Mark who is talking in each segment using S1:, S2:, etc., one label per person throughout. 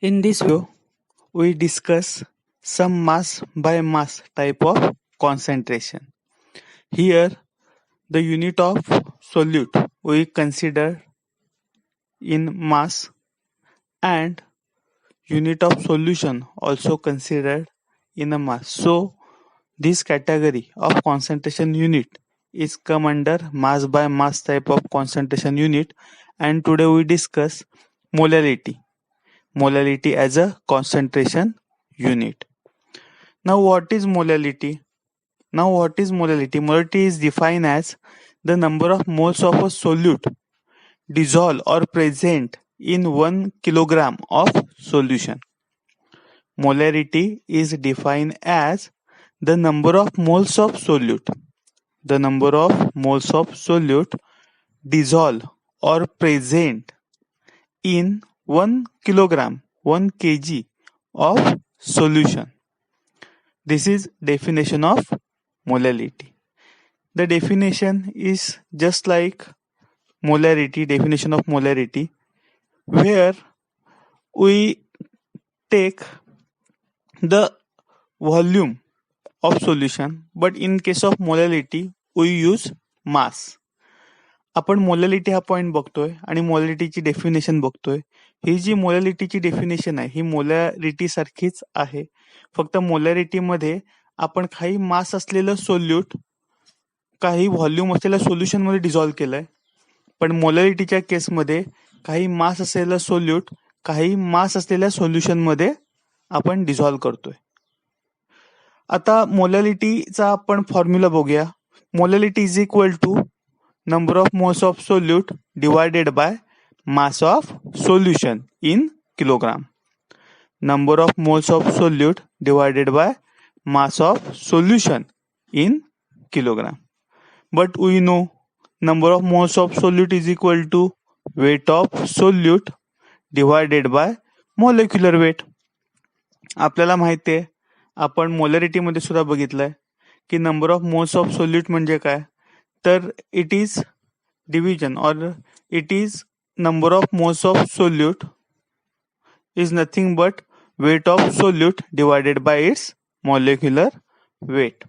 S1: In this video, we discuss some mass by mass type of concentration. Here, the unit of solute we consider in mass and unit of solution also considered in a mass. So, this category of concentration unit is come under mass by mass type of concentration unit, and today we discuss molality. Molality as a concentration unit. Now what is molality? Molality is defined as the number of moles of a solute dissolved or present in 1 kilogram of solution. Molarity is defined as the number of moles of solute. The number of moles of solute dissolved or present in 1 kilogram, 1 kg of solution. This is definition of molality. The definition is just like molarity, definition of molarity, where we take the volume of solution, but in case of molality we use mass. आपण molality हा point बघतोय आणि मोलॅलिटीची definition बघतोय. ही जी मोलॅलिटीची definition आहे ही molarity सारखीच आहे, फक्त मोलॅरिटीमध्ये आपण काही मास असलेलं सोल्यूट काही व्हॉल्यूम असलेल्या सोल्युशन मध्ये डिझॉल्व्ह केलंय, पण मोलॅरिटीच्या केसमध्ये काही मास असलेलं सोल्यूट काही मास असलेल्या सोल्युशन मध्ये आपण डिझॉल्व्ह करतोय. आता मोलॅलिटीचा आपण फॉर्म्युला बघूया. Molality is equal to number of moles of solute divided by mass of solution in kilogram. Number of moles of solute divided by mass of solution in kilogram. But we know number of moles of solute is equal to weight of solute divided by molecular weight. आपल्याला माहिती आहे, आपण molarity मध्ये सुद्धा बघितलंय की number of moles of solute म्हणजे काय, तर इट इज डिव्हिजन और it is number of moles of solute is nothing but weight of solute divided by its molecular weight.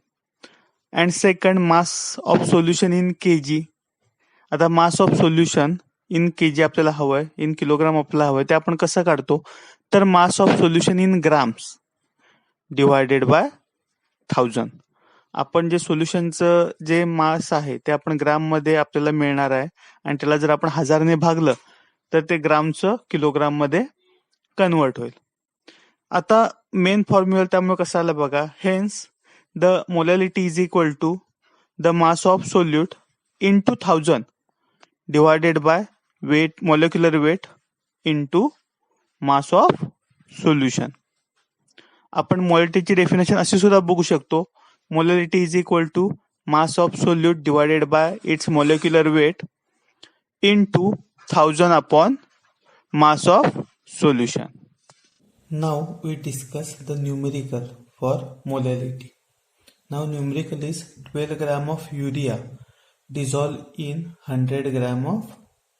S1: And second mass of solution in KG. आता mass of solution in KG आपल्याला हवंय, in kilogram आपल्याला हवंय, ते आपण कसं काढतो, तर मास of solution in grams divided by 1000. आपण जे सोल्युशनचं जे मास आहे ते आपण ग्राम मध्ये आपल्याला मिळणार आहे, आणि त्याला जर आपण 1000 ने भागलं तर ते ग्रामचं किलोग्राम मध्ये कन्वर्ट होईल. आता मेन फॉर्म्युला त्यामुळे कसं आलं बघा. Hence the molality is equal to the mass of solute into 1000 divided by weight, molecular weight into mass of solution. आपण मोलॅलिटीची डेफिनेशन अशी सुद्धा बघू शकतो. Molality is equal to mass of solute divided by its molecular weight into 1000 upon mass of solution. Now we discuss the numerical for molality. Now numerical is 12 gram of urea dissolved in 100 gram of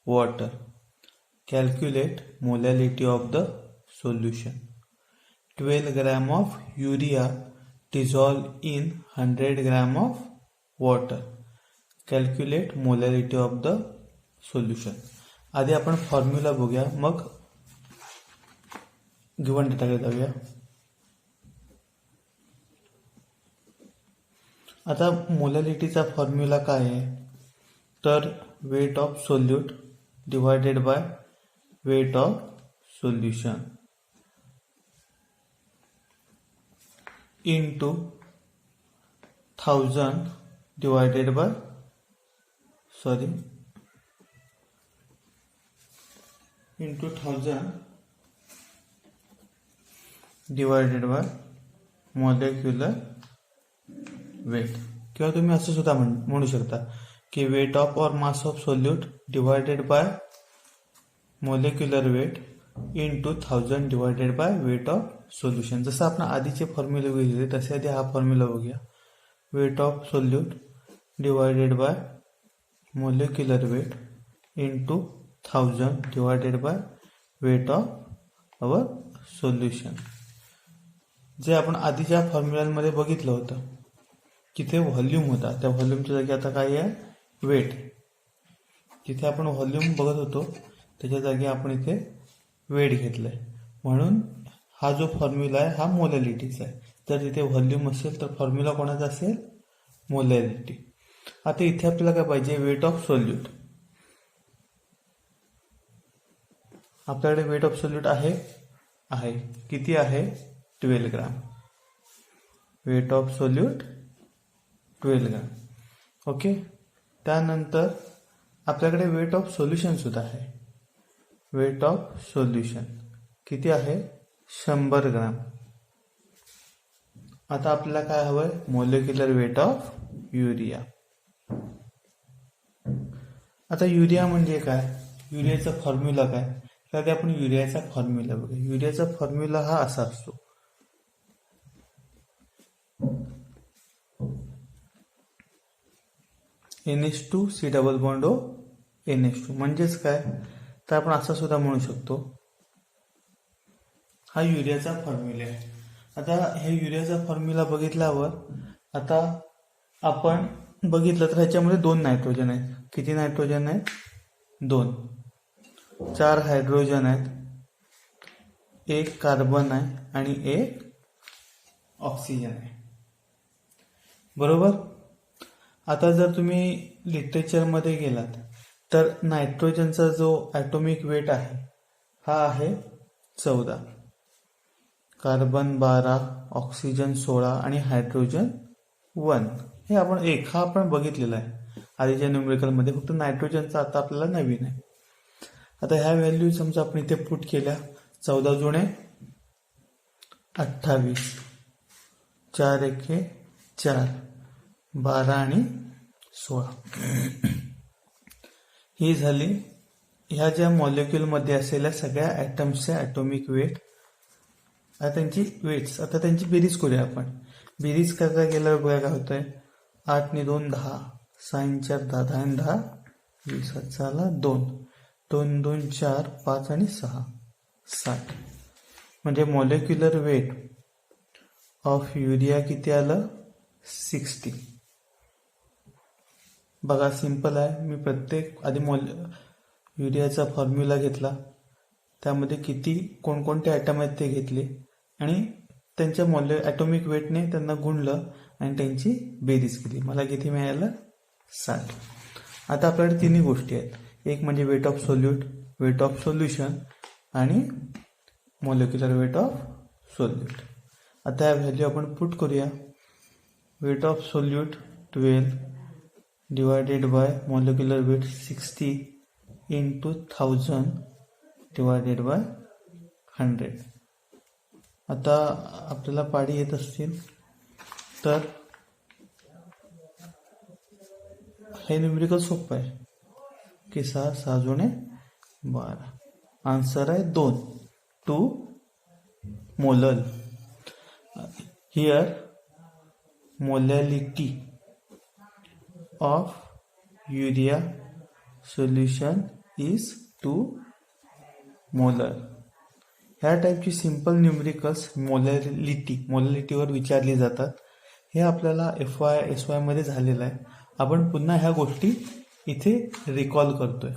S1: water. Calculate molality of the solution. 12 gram of urea dissolved in 100 gram of water. Calculate molarity of the solution. आधी आपण formula बघूया, मग given डेटाकडे जाऊया. आता मोलॅलिटीचा formula काय आहे, तर weight of solute divided by weight of solution into 1000 divided by into 1000 divided by molecular weight. किंवा तुम्ही असं सुद्धा म्हणू शकता की वेट ऑफ और mass of solute divided by molecular weight into 1000 divided by weight of solution. जसं आपण आधीचे फॉर्म्युले बघितले तसे आधी हा फॉर्म्युला बघूया. Weight of solute divided by molecular weight into 1000 divided by weight of our solution जे आपण आधीच्या फॉर्म्युलांमध्ये बघितलं होतं की ते व्हॉल्यूम होता, त्या व्हॉल्यूमच्या जागी आता काय आहे, वेट. जिथे आपण व्हॉल्यूम बघत होतो त्याच्या जागी आपण इथे वेट घेतलंय, म्हणून हा जो फॉर्म्युला आहे हा मोलॅलिटीचा आहे. जर तिथे व्हॉल्यूम असेल तर फॉर्म्युला कोणाचा असेल, मोलॅलिटी. आता इथे आपल्याला काय पाहिजे, वेट ऑफ सोल्यूट. आपल्याकडे वेट ऑफ सोल्यूट आहे, किती आहे, 12 gram. Weight of solute 12 gram. Okay. त्यानंतर आपल्याकडे वेट ऑफ सोल्युशन सुद्धा आहे. वेट ऑफ सोल्युशन किती आहे, 100 ग्राम. आता आपल्याला काय हवंय, मोलेक्युलर वेट ऑफ युरिया. आता युरिया म्हणजे काय, युरियाचा फॉर्म्युला काय, तर आपण युरियाचा फॉर्म्युला बघूया. युरियाचा फॉर्म्युला हा असा असतो, NH2 C double bond O NH2. म्हणजेच काय, तर आपण असं सुद्धा म्हणू शकतो, हा युरियाचा फॉर्म्युला आहे. आता हे युरियाचा फॉर्म्युला बघितल्यावर आता आपण बघितलं तर ह्याच्यामध्ये 2 नायट्रोजन आहेत. किती नायट्रोजन आहेत, 2. 4 हायड्रोजन आहेत, 1 कार्बन आहे आणि 1 ऑक्सिजन आहे. बरोबर. आता जर तुम्ही लिटरेचरमध्ये गेलात तर नायट्रोजनचा जो ॲटॉमिक वेट आहे हा आहे 14, कार्बन 12, ऑक्सिजन 16 आणि हायड्रोजन 1. हे आपण 1 हा आपण बघितलेला आहे आधीच्या न्यूमेरिकलमध्ये, फक्त नायट्रोजनचा आता आपल्याला नवीन आहे. आता ह्या व्हॅल्यू समजा आपण इथे पुट केल्या, 14 जुने 28, 4 एके 4, 12 आणि 16. ही झाली ह्या ज्या मॉलिक्युलमध्ये असलेल्या सगळ्या ॲटम्सचे ॲटॉमिक वेट. आता त्यांची वेट्स, आता त्यांची बेरीज करूया आपण. बेरीज करता गेल्यावर बघा काय होतंय, 8 ने 2 10, 6 4 10, 10 10 20, 7 2, 2 2 4 5 आणि 6 7. म्हणजे मॉलिक्युलर वेट ऑफ युरिया किती आलं, 60. बघा सिंपल आहे. मी प्रत्येक आधी युरियाचा फॉर्म्युला घेतला, त्यामध्ये किती कोणकोणते ॲटम आहेत ते घेतले आणि त्यांच्या ॲटॉमिक वेटने त्यांना गुणलं आणि त्यांची बेरीज केली. मला किती मिळालं, 60. आता आपल्याकडे तिन्ही गोष्टी आहेत, एक म्हणजे weight of solute, weight of solution आणि मॉलिक्युलर वेट ऑफ सोल्यूट. आता या व्हॅल्यू आपण पुट करूया. Weight of solute 12 divided by molecular weight 60 into 1000 divided by 100. आता आपल्याला पाडी येत असतील तर हे न्यूमेरिकल सोपं आहे की 6 6 जुने 12. आन्सर आहे 2 molal. Here molality of urea solution is 2 molar. ह्या टाईपची सिंपल न्यूमेरिकल्स मोलॅलिटीवर विचारली जातात. हे आपल्याला FY मध्ये झालेलं आहे. आपण पुन्हा ह्या गोष्टी इथे रिकॉल करतोय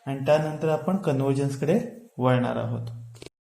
S1: आणि त्यानंतर आपण कन्व्हर्जन्सकडे वळणार आहोत.